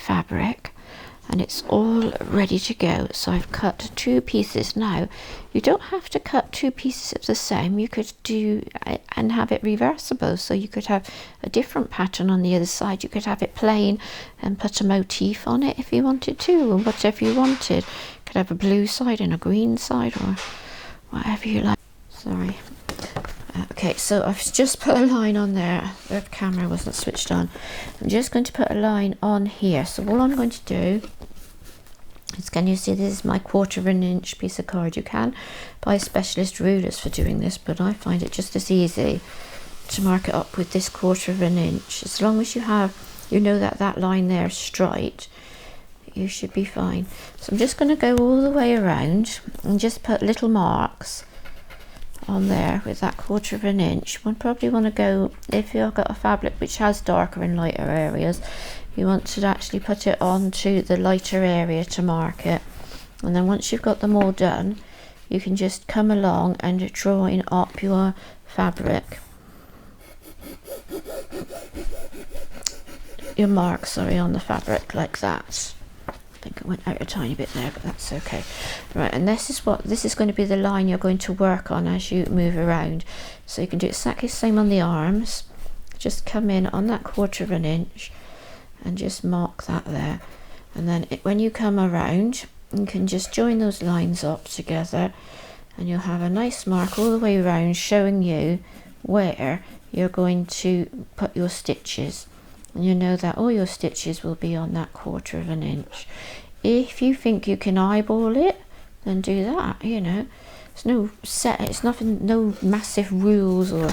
fabric, and it's all ready to go. So I've cut 2 pieces. Now you don't have to cut 2 pieces of the same. You could do and have it reversible, so you could have a different pattern on the other side. You could have it plain and put a motif on it if you wanted to, or whatever you wanted. You could have a blue side and a green side, or whatever you like. Sorry. Okay, so I've just put a line on there. The camera wasn't switched on. I'm just going to put a line on here. So all I'm going to do is, can you see this is my 1/4 inch piece of card? You can buy specialist rulers for doing this, but I find it just as easy to mark it up with this 1/4 inch. As long as you know that line there is straight, you should be fine. So I'm just going to go all the way around and just put little marks on there with that 1/4 inch. One probably want to go, if you've got a fabric which has darker and lighter areas, you want to actually put it onto the lighter area to mark it. And then once you've got them all done, you can just come along and drawing up your fabric, your mark, sorry, on the fabric like that. I think it went out a tiny bit there, but that's okay. Right, and this is going to be the line you're going to work on as you move around. So you can do exactly the same on the arms. Just come in on that 1/4 inch and just mark that there. And then when you come around, you can just join those lines up together, and you'll have a nice mark all the way around showing you where you're going to put your stitches. And you know that all your stitches will be on that 1/4 inch. If you think you can eyeball it, then do that. You know, it's no set, it's nothing, no massive rules or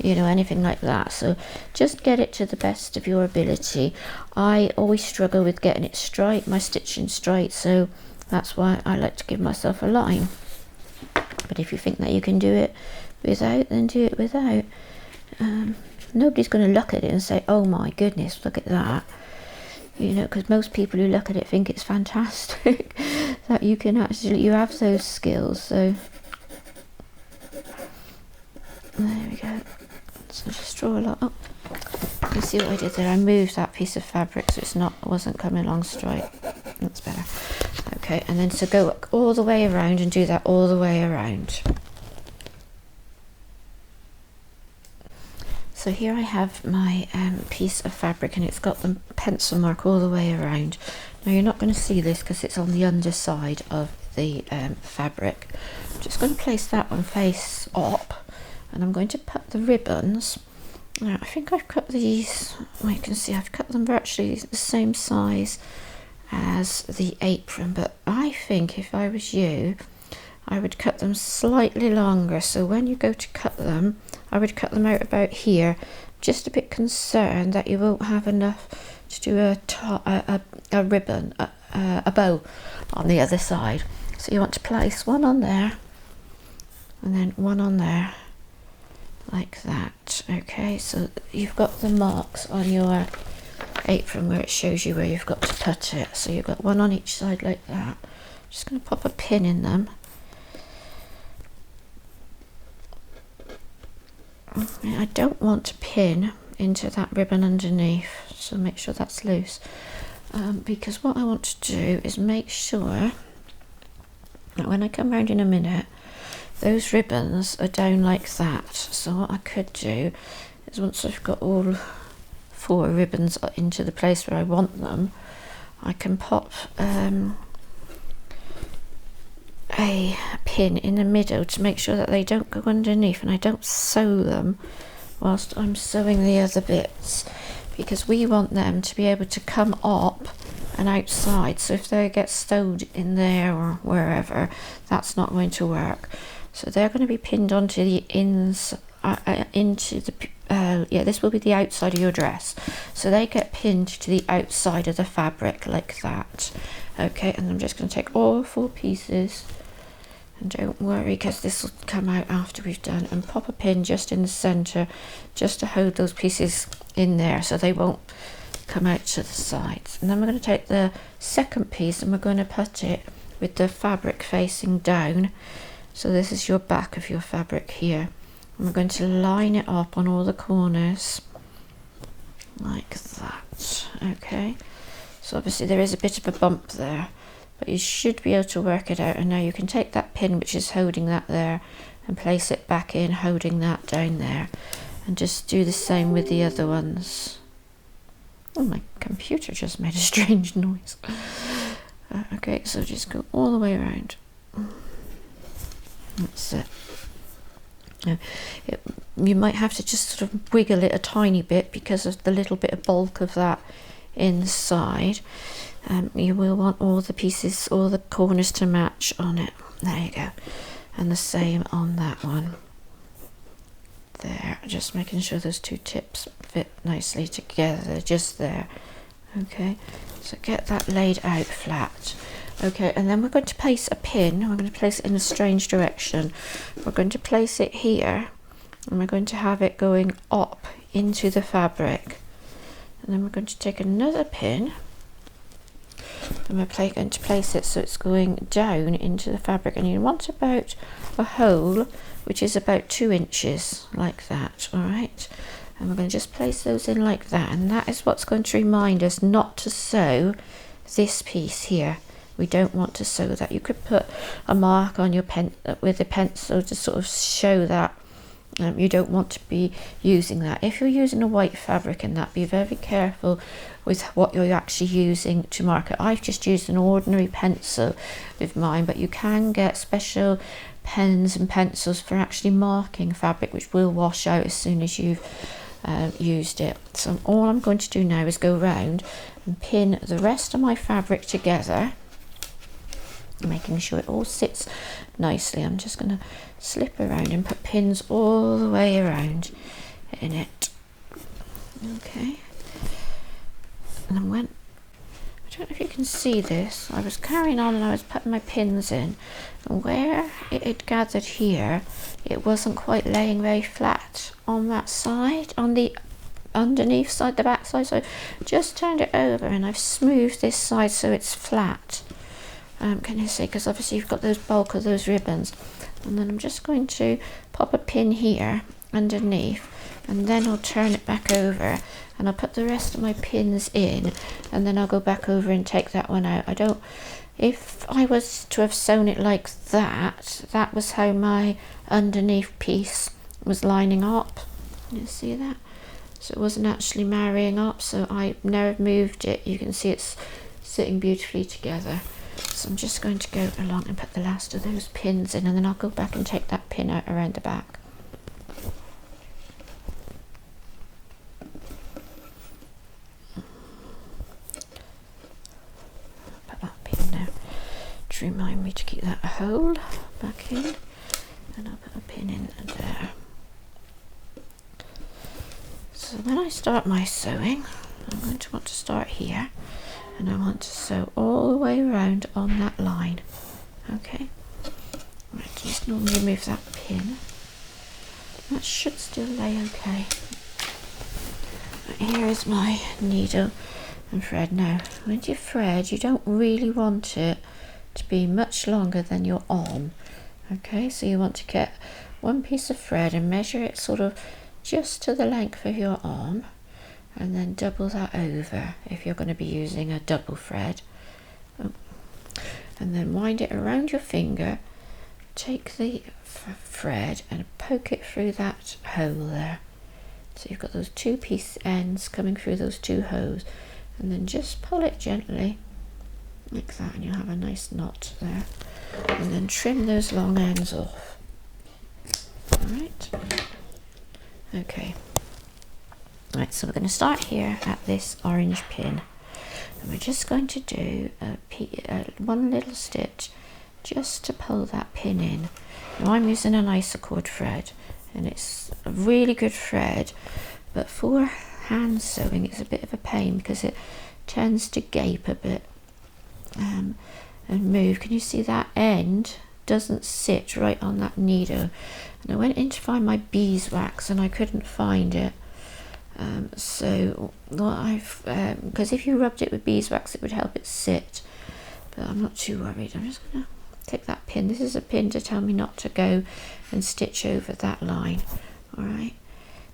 anything like that. So just get it to the best of your ability. I always struggle with getting it straight, my stitching straight, so that's why I like to give myself a line. But if you think that you can do it without, then do it without. Nobody's going to look at it and say, oh my goodness, look at that, because most people who look at it think it's fantastic that you have those skills. So there we go. So just draw a lot up. You see what I did there? I moved that piece of fabric so it wasn't coming along straight. That's better. Okay, and then so go all the way around and do that all the way around. So here I have my piece of fabric, and it's got the pencil mark all the way around. Now you're not going to see this because it's on the underside of the fabric. I'm just going to place that one face up, and I'm going to put the ribbons. Now I think I've cut these, well, you can see I've cut them virtually the same size as the apron, but I think if I was you, I would cut them slightly longer, so when you go to cut them, I would cut them out about here. Just a bit concerned that you won't have enough to do a ribbon, a bow on the other side. So you want to place one on there and then one on there like that. Okay, so you've got the marks on your apron where it shows you where you've got to put it. So you've got one on each side like that. Just going to pop a pin in them. I don't want to pin into that ribbon underneath, so make sure that's loose, because what I want to do is make sure that when I come round in a minute, those ribbons are down like that. So what I could do is, once I've got all 4 ribbons into the place where I want them, I can pop a pin in the middle to make sure that they don't go underneath, and I don't sew them whilst I'm sewing the other bits, because we want them to be able to come up and outside. So if they get stowed in there or wherever, that's not going to work. So they're going to be pinned onto the this will be the outside of your dress, so they get pinned to the outside of the fabric like that. Okay, and I'm just going to take all 4 pieces, and don't worry because this will come out after we've done, and pop a pin just in the center just to hold those pieces in there so they won't come out to the sides. And then we're going to take the second piece and we're going to put it with the fabric facing down. So this is your back of your fabric here, and we're going to line it up on all the corners like that. Okay, So obviously there is a bit of a bump there, but you should be able to work it out. And now you can take that pin which is holding that there and place it back in, holding that down there, and just do the same with the other ones. Oh, my computer just made a strange noise. Okay, so just go all the way around. That's it. Now, you might have to just sort of wiggle it a tiny bit because of the little bit of bulk of that inside. You will want all the pieces, all the corners to match on it. There you go. And the same on that one. There, just making sure those two tips fit nicely together, just there. Okay, so get that laid out flat. Okay, and then we're going to place a pin. We're going to place it in a strange direction. We're going to place it here, and we're going to have it going up into the fabric. And then we're going to take another pin, and we're going to place it so it's going down into the fabric. And you want about a hole which is about 2 inches, like that. All right, and we're going to just place those in like that, and that is what's going to remind us not to sew this piece here. We don't want to sew that. You could put a mark on your pen with a pencil to sort of show that you don't want to be using that. If you're using a white fabric and that, be very careful with what you're actually using to mark it. I've just used an ordinary pencil with mine, but you can get special pens and pencils for actually marking fabric, which will wash out as soon as you've used it. So all I'm going to do now is go around and pin the rest of my fabric together, making sure it all sits nicely. I'm just going to slip around and put pins all the way around in it. Okay, and when I don't know if you can see this, I was carrying on and I was putting my pins in, and where it had gathered here, it wasn't quite laying very flat on that side, on the underneath side, the back side. So just turned it over and I've smoothed this side so it's flat. Can you see? Because obviously you've got those bulk of those ribbons. And then I'm just going to pop a pin here underneath, and then I'll turn it back over and I'll put the rest of my pins in, and then I'll go back over and take that one out. If I was to have sewn it like that, that was how my underneath piece was lining up. You see that? So it wasn't actually marrying up, so I now moved it. You can see it's sitting beautifully together. So I'm just going to go along and put the last of those pins in, and then I'll go back and take that pin out around the back. Put that pin now to remind me to keep that hole back in, and I'll put a pin in there. So when I start my sewing, I'm going to want to start here, and I want to sew all the way around on that line. Okay, right, just normally remove that pin. That should still lay okay. Right, here is my needle and thread. Now, when you thread, you don't really want it to be much longer than your arm. Okay, so you want to get one piece of thread and measure it sort of just to the length of your arm, and then double that over if you're going to be using a double thread, and then wind it around your finger. Take the thread and poke it through that hole there, so you've got those two piece ends coming through those two holes, and then just pull it gently like that, and you'll have a nice knot there, and then trim those long ends off. All right, okay. Right, so we're going to start here at this orange pin, and we're just going to do one little stitch just to pull that pin in. Now I'm using an isocord thread, and it's a really good thread, but for hand sewing it's a bit of a pain because it tends to gape a bit and move. Can you see that end doesn't sit right on that needle? And I went in to find my beeswax and I couldn't find it. So what I've, because if you rubbed it with beeswax it would help it sit, but I'm not too worried. I'm just going to take that pin. This is a pin to tell me not to go and stitch over that line. Alright,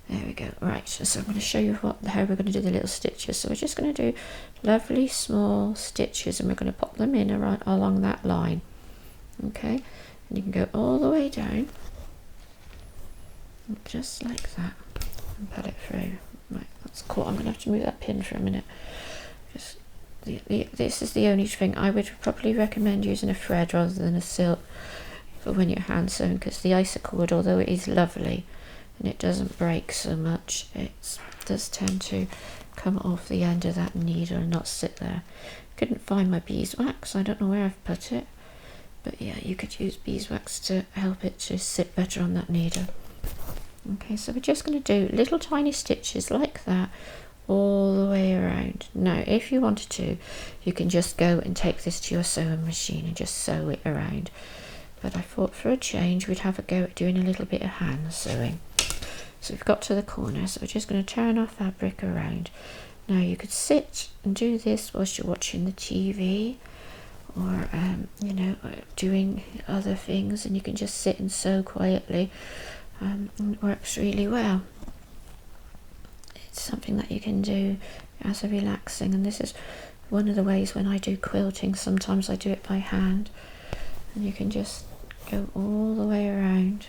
There we go. Right, so I'm going to show you how we're going to do the little stitches. So we're just going to do lovely small stitches, and we're going to pop them in around along that line. Okay, and you can go all the way down, just like that, and pull it through. Right, that's cool. I'm going to have to move that pin for a minute. Just this is the only thing I would probably recommend using a thread rather than a silk for when you're hand sewing, because the icicle wood, although it is lovely and it doesn't break so much, it does tend to come off the end of that needle and not sit there. Couldn't find my beeswax. I don't know where I've put it, but yeah, you could use beeswax to help it to sit better on that needle. Okay, so we're just going to do little tiny stitches like that all the way around. Now if you wanted to, you can just go and take this to your sewing machine and just sew it around, but I thought for a change we'd have a go at doing a little bit of hand sewing. So we've got to the corner, so we're just going to turn our fabric around. Now you could sit and do this whilst you're watching the TV, or you know, doing other things, and you can just sit and sew quietly. It works really well. It's something that you can do as a relaxing, and this is one of the ways when I do quilting. Sometimes I do it by hand, and you can just go all the way around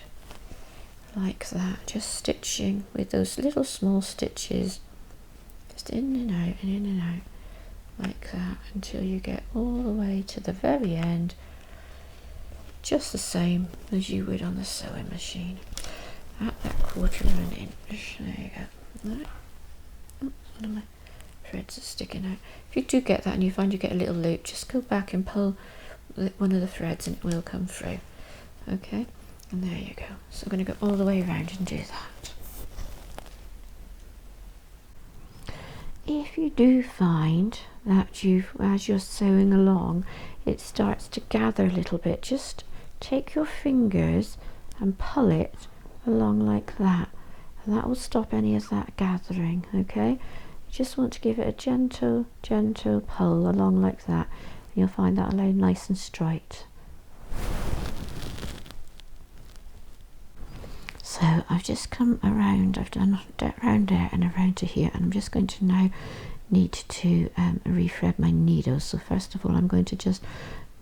like that, just stitching with those little small stitches, just in and out and in and out like that, until you get all the way to the very end, just the same as you would on the sewing machine at that 1/4 of an inch. There you go. Right. Oops, one of my threads is sticking out. If you do get that and you find you get a little loop, just go back and pull one of the threads and it will come through. Okay, and there you go. So I'm going to go all the way around and do that. If you do find that as you're sewing along, it starts to gather a little bit, just take your fingers and pull it along like that, and that will stop any of that gathering. Okay, you just want to give it a gentle pull along like that, and you'll find that'll lay nice and straight. So I've just come around, I've done around there and around to here, and I'm just going to now need to rethread my needle. So first of all, I'm going to just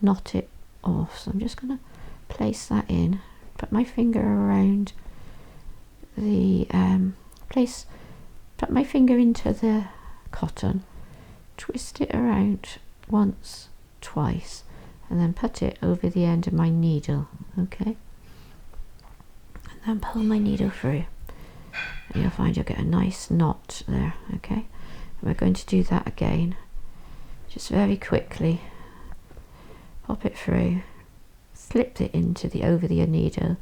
knot it off. So I'm just going to place that in, put my finger around the put my finger into the cotton, twist it around once, twice, and then put it over the end of my needle. Okay, and pull my needle through, and you'll find you'll get a nice knot there. Okay, and we're going to do that again, just very quickly. Pop it through, slip it into the over the needle,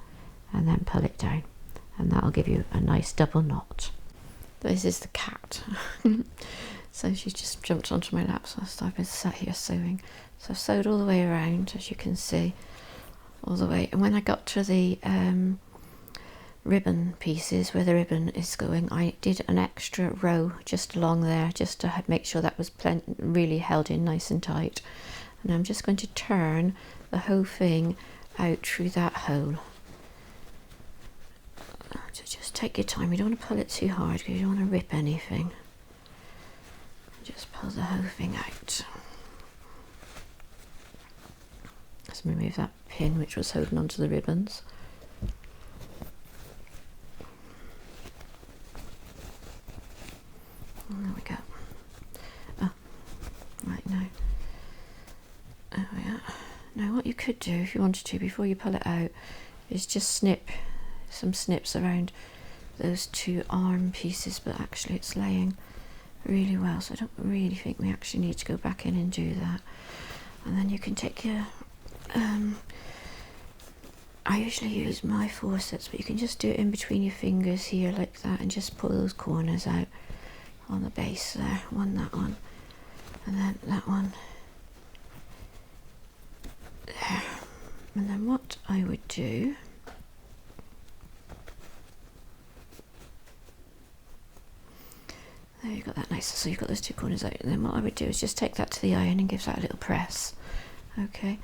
and then pull it down, and that'll give you a nice double knot. This is the cat. So she's just jumped onto my lap, so I've been sat here sewing. So I've sewed all the way around, as you can see, all the way, and when I got to the ribbon pieces where the ribbon is going, I did an extra row just along there, just to make sure that was really held in nice and tight. And I'm just going to turn the whole thing out through that hole. So just take your time, you don't want to pull it too hard because you don't want to rip anything. Just pull the whole thing out. Let's remove that pin which was holding onto the ribbons. There we go. Oh, right, now. There we are. Now what you could do if you wanted to, before you pull it out, is just snip some snips around those two arm pieces, but actually it's laying really well, so I don't really think we actually need to go back in and do that. And then you can take your I usually use my forceps, but you can just do it in between your fingers here like that, and just pull those corners out on the base there. That one, and then that one there. And then what I would do, there, you got that nice, so you've got those two corners out, and then what I would do is just take that to the iron and give that a little press. Okay,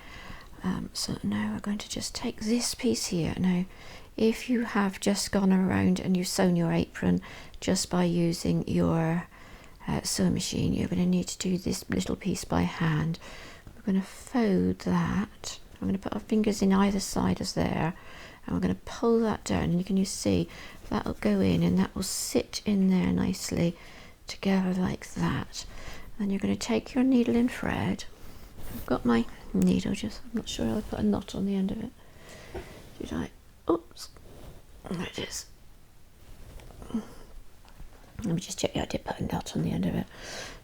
so now we're going to just take this piece here. Now if you have just gone around and you've sewn your apron just by using your sewing machine, you're going to need to do this little piece by hand. We're going to fold that. I'm going to put our fingers in either side as there, and we're going to pull that down, and you can see that'll go in and that will sit in there nicely together like that. Then you're going to take your needle and thread. I've got my needle, just I'm not sure I'll put a knot on the end of it. Did I? Oops, there it is. Let me just check. Yeah, I did put a knot on the end of it.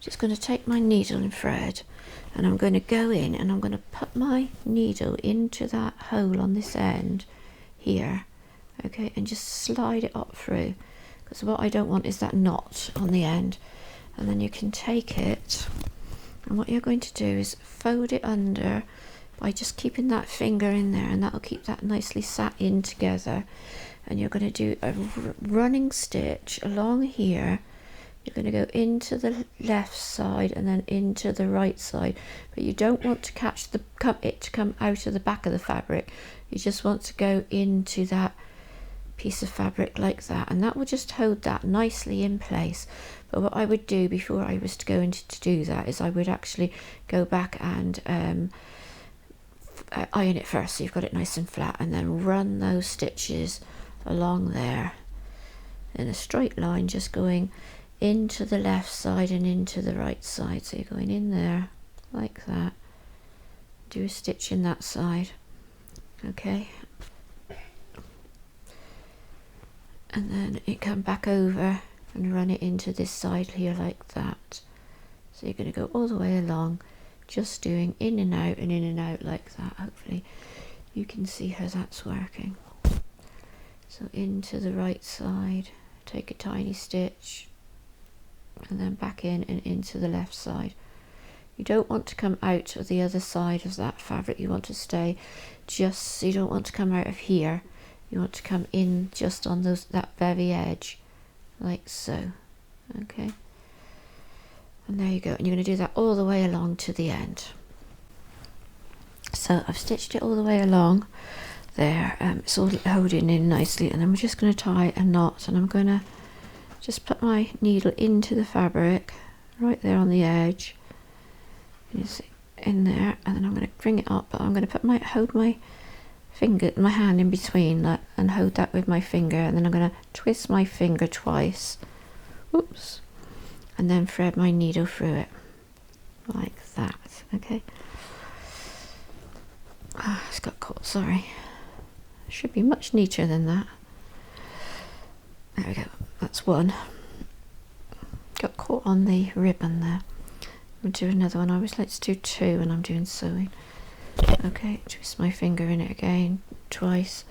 Just going to take my needle and thread, and I'm going to go in and I'm going to put my needle into that hole on this end here, okay, and just slide it up through, because what I don't want is that knot on the end. And then you can take it, and what you're going to do is fold it under by just keeping that finger in there, and that'll keep that nicely sat in together. And you're going to do a running stitch along here. You're going to go into the left side and then into the right side, but you don't want to catch it to come out of the back of the fabric. You just want to go into that piece of fabric like that, and that will just hold that nicely in place. But what I would do before I was to go into to do that is I would actually go back and iron it first, so you've got it nice and flat, and then run those stitches along there in a straight line, just going into the left side and into the right side. So you're going in there like that, do a stitch in that side, okay, and then you come back over and run it into this side here like that. So you're going to go all the way along, just doing in and out and in and out like that. Hopefully you can see how that's working. So into the right side, take a tiny stitch, and then back in and into the left side. You don't want to come out of the other side of that fabric. You want to stay just, you don't want to come out of here. You want to come in just on that very edge, like so. Okay. And there you go. And you're going to do that all the way along to the end. So I've stitched it all the way along there. It's all holding in nicely, and then we're just going to tie a knot, and I'm going to just put my needle into the fabric right there on the edge. You see, in there, and then I'm going to bring it up, but I'm going to hold my hand in between that and hold that with my finger, and then I'm going to twist my finger twice, oops, and then thread my needle through it like that. Okay. It's got caught, sorry. It should be much neater than that. There we go, that's one. Got caught on the ribbon there. We'll do another one. I always like to do two when I'm doing sewing. Okay, twist my finger in it again twice,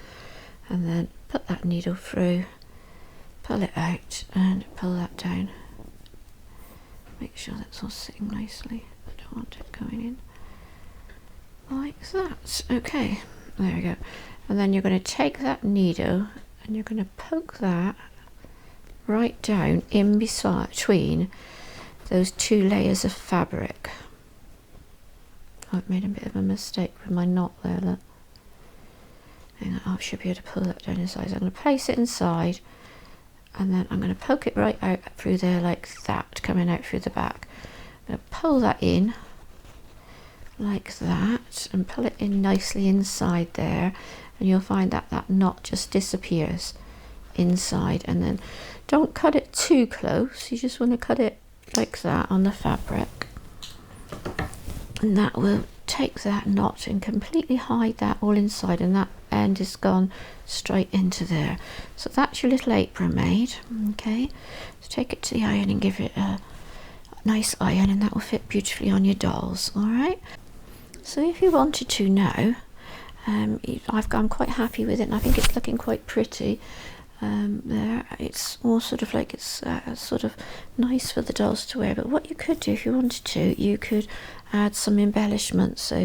and then put that needle through, pull it out and pull that down. Make sure that's all sitting nicely. I don't want it going in like that. Okay, there we go. And then you're going to take that needle and you're going to poke that right down in between those two layers of fabric. I've made a bit of a mistake with my knot there, look. And I should be able to pull that down inside. So I'm going to place it inside, and then I'm going to poke it right out through there like that, coming out through the back. I'm going to pull that in like that and pull it in nicely inside there, and you'll find that that knot just disappears inside. And then don't cut it too close, you just want to cut it like that on the fabric, and that will take that knot and completely hide that all inside, and that end is gone straight into there. So that's your little apron made. Okay, so take it to the iron and give it a nice iron, and that will fit beautifully on your dolls. All right, so if you wanted to now, I'm quite happy with it, and I think it's looking quite pretty. There, it's all sort of like it's sort of nice for the dolls to wear. But what you could do if you wanted to, you could add some embellishments. So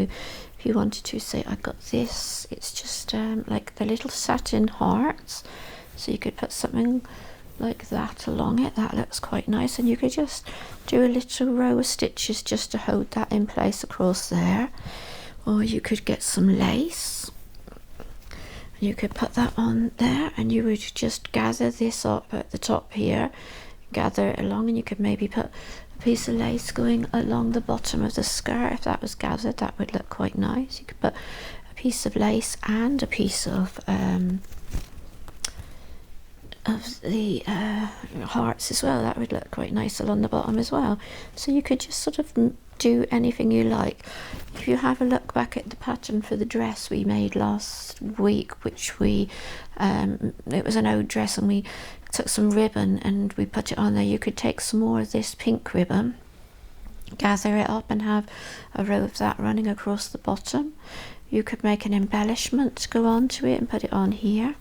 if you wanted to, say I got this, it's just like the little satin hearts, so you could put something like that along it. That looks quite nice, and you could just do a little row of stitches just to hold that in place across there. Or you could get some lace, You could put that on there, and you would just gather this up at the top here, gather it along, and you could maybe put a piece of lace going along the bottom of the skirt. If that was gathered, that would look quite nice. You could put a piece of lace and a piece of the hearts as well. That would look quite nice along the bottom as well. So you could just sort of do anything you like. If you have a look back at the pattern for the dress we made last week, which we it was an old dress, and we took some ribbon and we put it on there, you could take some more of this pink ribbon, gather it up, and have a row of that running across the bottom. You could make an embellishment to go on to it and put it on here.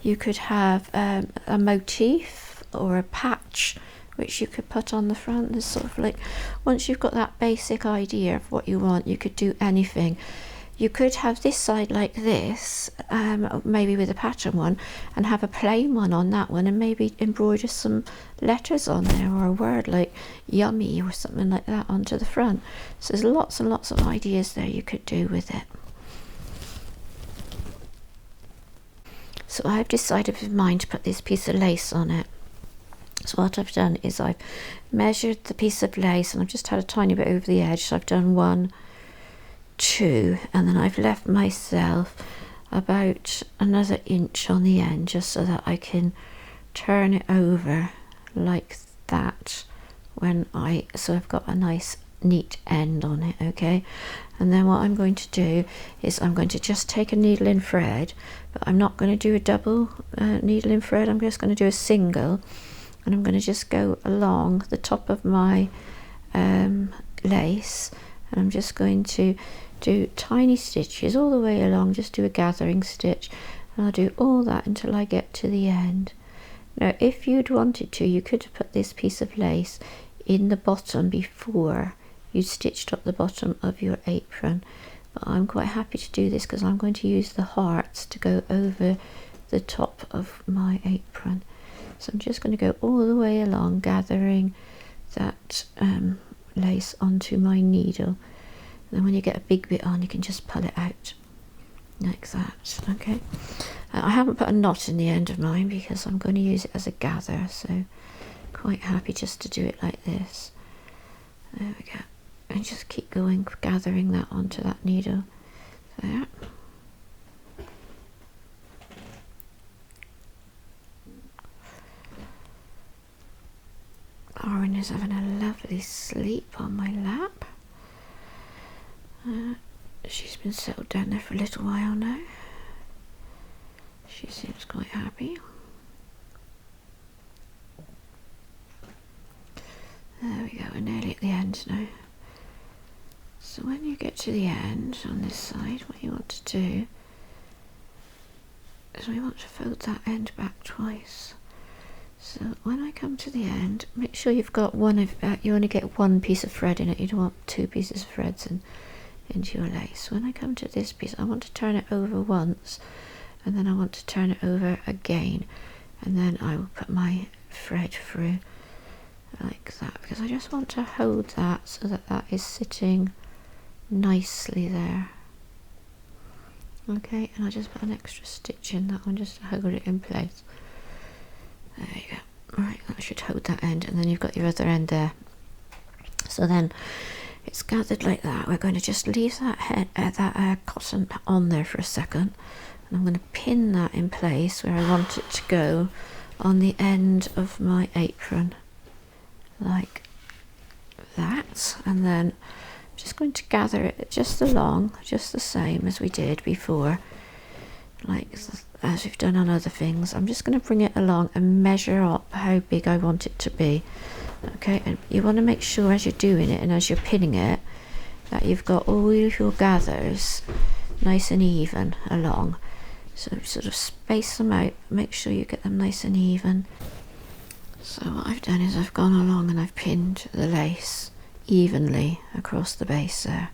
You could have a motif or a patch which you could put on the front. There's sort of like, once you've got that basic idea of what you want, you could do anything. You could have this side like this, maybe with a pattern one, and have a plain one on that one, and maybe embroider some letters on there, or a word like yummy or something like that onto the front. So there's lots and lots of ideas there you could do with it. So I've decided with mine to put this piece of lace on it. So what I've done is I've measured the piece of lace, and I've just had a tiny bit over the edge. So I've done 1, 2, and then I've left myself about another inch on the end, just so that I can turn it over like that so I've got a nice neat end on it. Okay, and then what I'm going to do is I'm going to just take a needle in thread, but I'm not going to do a double needle in thread. I'm just going to do a single, and I'm going to just go along the top of my lace, and I'm just going to do tiny stitches all the way along. Just do a gathering stitch, and I'll do all that until I get to the end. Now if you'd wanted to, you could have put this piece of lace in the bottom before you stitched up the bottom of your apron, but I'm quite happy to do this because I'm going to use the hearts to go over the top of my apron. So I'm just going to go all the way along, gathering that lace onto my needle. And then when you get a big bit on, you can just pull it out like that. Okay, I haven't put a knot in the end of mine because I'm going to use it as a gather, so quite happy just to do it like this. There we go, and just keep going, gathering that onto that needle there. Lauren is having a lovely sleep on my lap. She's been settled down there for a little while now. She seems quite happy. There we go, we're nearly at the end now. So when you get to the end on this side, what you want to do is we want to fold that end back twice. So when I come to the end, make sure you've got you only get one piece of thread in it. You don't want 2 pieces of threads into your lace. When I come to this piece, I want to turn it over once, and then I want to turn it over again, and then I will put my thread through like that, because I just want to hold that so that that is sitting nicely there. Okay, and I just put an extra stitch in that one just to hold it in place. There you go. Right, that should hold that end, and then you've got your other end there. So then it's gathered like that. We're going to just leave that cotton on there for a second, and I'm going to pin that in place where I want it to go on the end of my apron, like that. And then I'm just going to gather it just along, just the same as we did before, like as we've done on other things. I'm just going to bring it along and measure up how big I want it to be. Okay, and you want to make sure as you're doing it and as you're pinning it that you've got all of your gathers nice and even along. So sort of space them out, make sure you get them nice and even. So what I've done is I've gone along and I've pinned the lace evenly across the base there.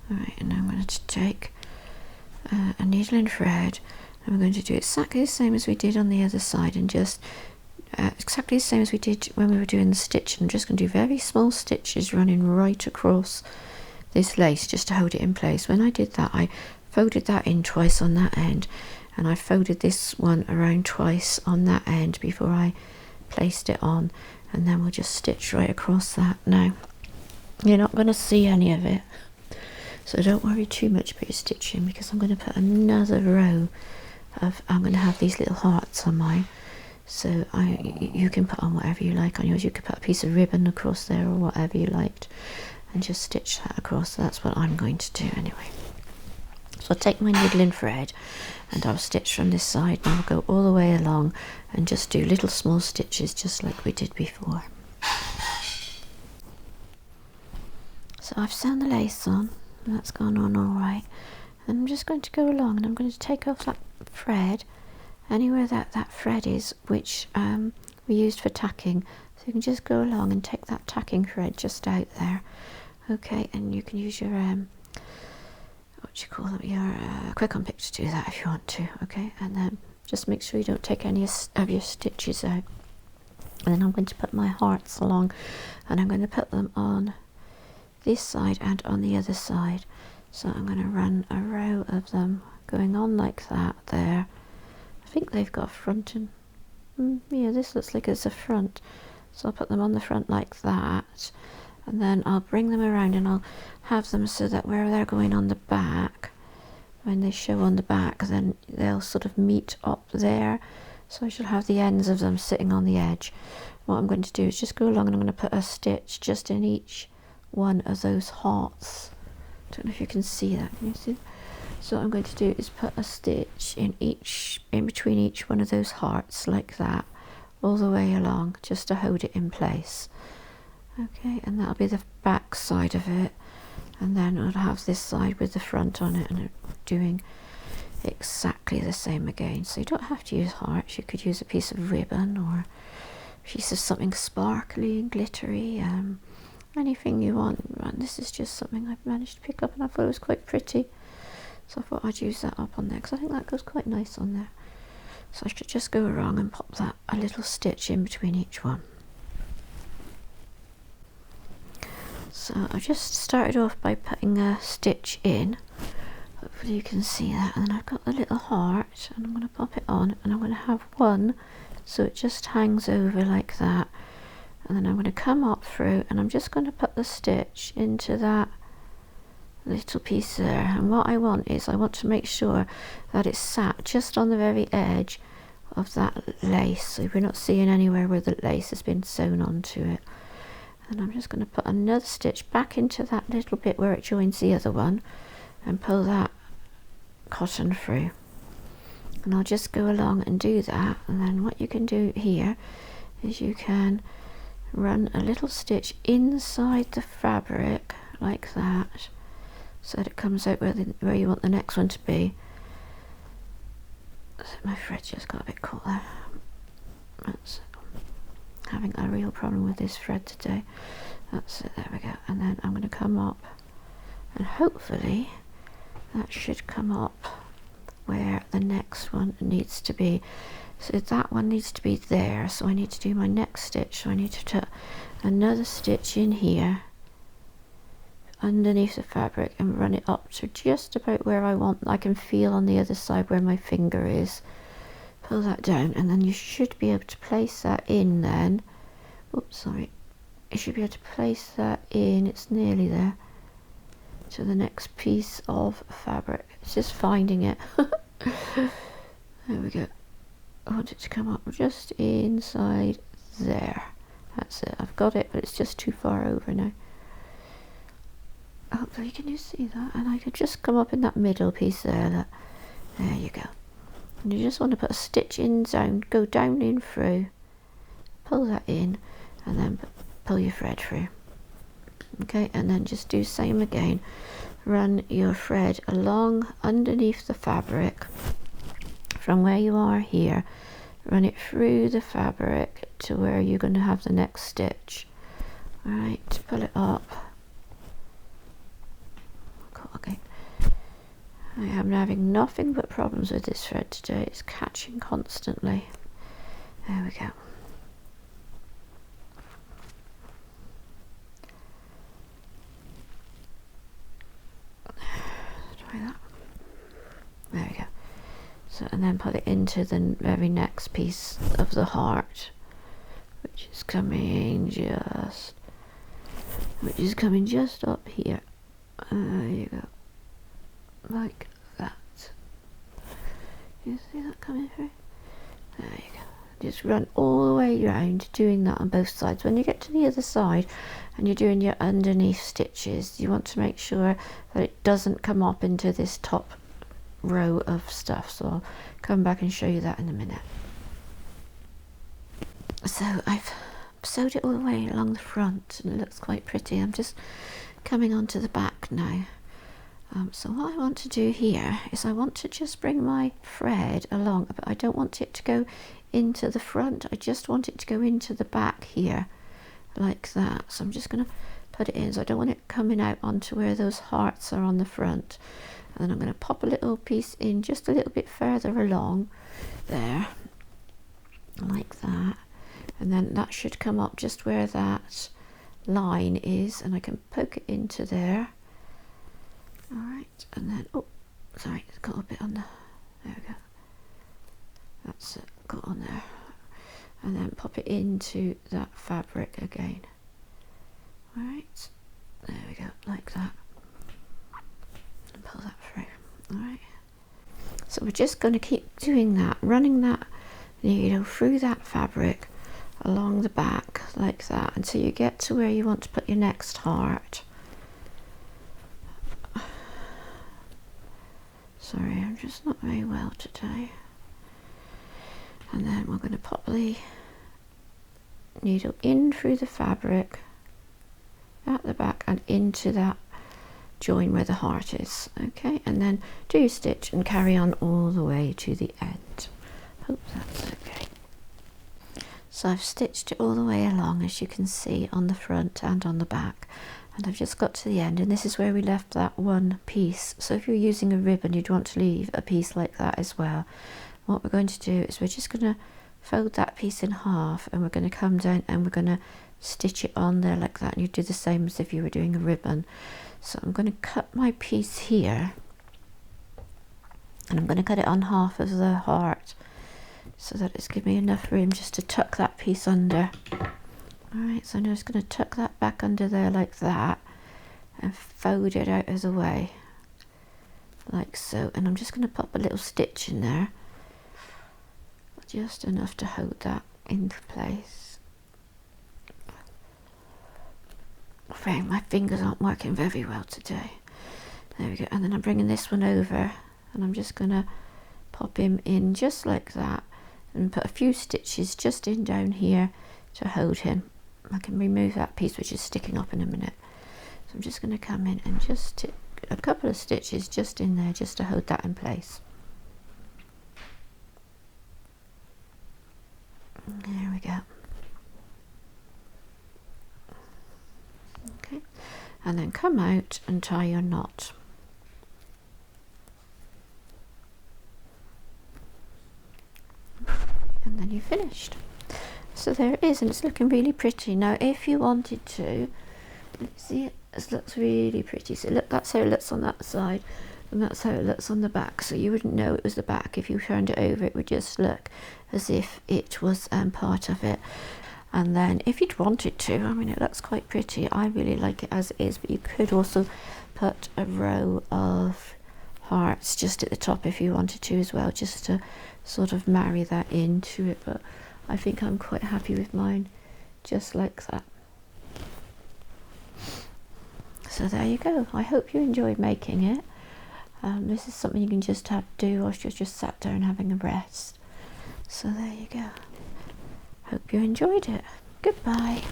Alright, and now I'm going to take a needle and thread, and we're going to do exactly the same as we did on the other side, and just exactly the same as we did when we were doing the stitch. I'm just going to do very small stitches running right across this lace just to hold it in place. When I did that, I folded that in twice on that end, and I folded this one around twice on that end before I placed it on, and then we'll just stitch right across that. Now you're not going to see any of it, so don't worry too much about your stitching, because I'm going to put another row of, I'm going to have these little hearts on mine, so you can put on whatever you like on yours. You could put a piece of ribbon across there or whatever you liked and just stitch that across. So that's what I'm going to do anyway. So I'll take my needle and thread and I'll stitch from this side, and I'll go all the way along and just do little small stitches just like we did before. So I've sewn the lace on, and that's gone on all right, and I'm just going to go along and I'm going to take off that thread anywhere that thread is, which we used for tacking. So you can just go along and take that tacking thread just out there. Okay, and you can use your what do you call them, your quick on pick to do that if you want to. Okay, and then just make sure you don't take any of your stitches out. And then I'm going to put my hearts along, and I'm going to put them on this side and on the other side. So I'm going to run a row of them going on like that there. I think they've got a front and yeah, this looks like it's a front, so I'll put them on the front like that, and then I'll bring them around and I'll have them so that where they're going on the back, when they show on the back, then they'll sort of meet up there. So I shall have the ends of them sitting on the edge. What I'm going to do is just go along and I'm going to put a stitch just in each one of those hearts. Don't know if you can see that. Can you see? So what I'm going to do is put a stitch in between each one of those hearts like that, all the way along, just to hold it in place. Okay, and that'll be the back side of it, and then I'll have this side with the front on it, and I'm doing exactly the same again. So you don't have to use hearts, you could use a piece of ribbon or a piece of something sparkly and glittery, anything you want. And this is just something I've managed to pick up and I thought it was quite pretty, so I thought I'd use that up on there because I think that goes quite nice on there. So I should just go around and pop that a little stitch in between each one. So I just started off by putting a stitch in, hopefully you can see that, and then I've got the little heart and I'm going to pop it on, and I'm going to have one so it just hangs over like that, and then I'm going to come up through and I'm just going to put the stitch into that little piece there. And what I want is, I want to make sure that it's sat just on the very edge of that lace, so we're not seeing anywhere where the lace has been sewn onto it. And I'm just going to put another stitch back into that little bit where it joins the other one and pull that cotton through, and I'll just go along and do that. And then what you can do here is you can run a little stitch inside the fabric like that, so that it comes out where you want the next one to be. So my thread just got a bit caught there. That's having a real problem with this thread today. That's it, there we go. And then I'm going to come up, and hopefully that should come up where the next one needs to be. So that one needs to be there, so I need to do my next stitch. So I need to put another stitch in here underneath the fabric and run it up to just about where I want. I can feel on the other side where my finger is. Pull that down, and then you should be able to place that in then. Oops, sorry. You should be able to place that in, it's nearly there, to the next piece of fabric. It's just finding it. There we go. I want it to come up just inside there. That's it, I've got it, but it's just too far over now. Hopefully can you see that? And I could just come up in that middle piece there. There you go. And you just want to put a stitch in, down, go down in through, pull that in, and then pull your thread through. Okay, and then just do same again. Run your thread along underneath the fabric from where you are here. Run it through the fabric to where you're going to have the next stitch. Alright, pull it up. Okay. I am having nothing but problems with this thread today. It's catching constantly. There we go. Try that. There we go. So and then put it into the very next piece of the heart, which is coming just up here. There you go, like that. You see that coming through? There you go. Just run all the way around, doing that on both sides. When you get to the other side and you're doing your underneath stitches, you want to make sure that it doesn't come up into this top row of stuff. So I'll come back and show you that in a minute. So I've sewed it all the way along the front and it looks quite pretty. I'm just coming onto the back now. So what I want to do here is I want to just bring my thread along, but I don't want it to go into the front. I just want it to go into the back here, like that. So I'm just going to put it in. So I don't want it coming out onto where those hearts are on the front. And then I'm going to pop a little piece in just a little bit further along there, like that. And then that should come up just where that line is, and I can poke it into there. All right, and then, oh, sorry, it's got a bit on there we go. That's it, got on there. And then pop it into that fabric again. All right, there we go, like that. And pull that through, all right. So we're just going to keep doing that, running that needle through that fabric along the back like that until you get to where you want to put your next heart. Sorry, I'm just not very well today. And then we're going to pop the needle in through the fabric at the back and into that join where the heart is. Okay, and then do your stitch and carry on all the way to the end. Hope that's okay. So I've stitched it all the way along, as you can see, on the front and on the back. And I've just got to the end, and this is where we left that one piece. So if you're using a ribbon, you'd want to leave a piece like that as well. What we're going to do is we're just going to fold that piece in half, and we're going to come down and we're going to stitch it on there like that. And you do the same as if you were doing a ribbon. So I'm going to cut my piece here, and I'm going to cut it on half of the heart, so that it's giving me enough room just to tuck that piece under. Alright, so I'm just going to tuck that back under there like that and fold it out as a way, like so. And I'm just going to pop a little stitch in there, just enough to hold that into place. My fingers aren't working very well today. There we go. And then I'm bringing this one over, and I'm just going to pop him in just like that and put a few stitches just in down here to hold him. I can remove that piece which is sticking up in a minute. So I'm just going to come in and just stick a couple of stitches just in there just to hold that in place. There we go. Okay, and then come out and tie your knot. And then you're finished. So there it is, and it's looking really pretty. Now if you wanted to, let's see it, it looks really pretty. So look, that's how it looks on that side, and that's how it looks on the back. So you wouldn't know it was the back. If you turned it over, it would just look as if it was part of it. And then if you'd wanted to, I mean, it looks quite pretty. I really like it as it is, but you could also put a row of hearts just at the top if you wanted to as well, just to sort of marry that into it. But I think I'm quite happy with mine just like that. So there you go. I hope you enjoyed making it. This is something you can just have to do whilst you're just sat down having a rest. So there you go. Hope you enjoyed it. Goodbye.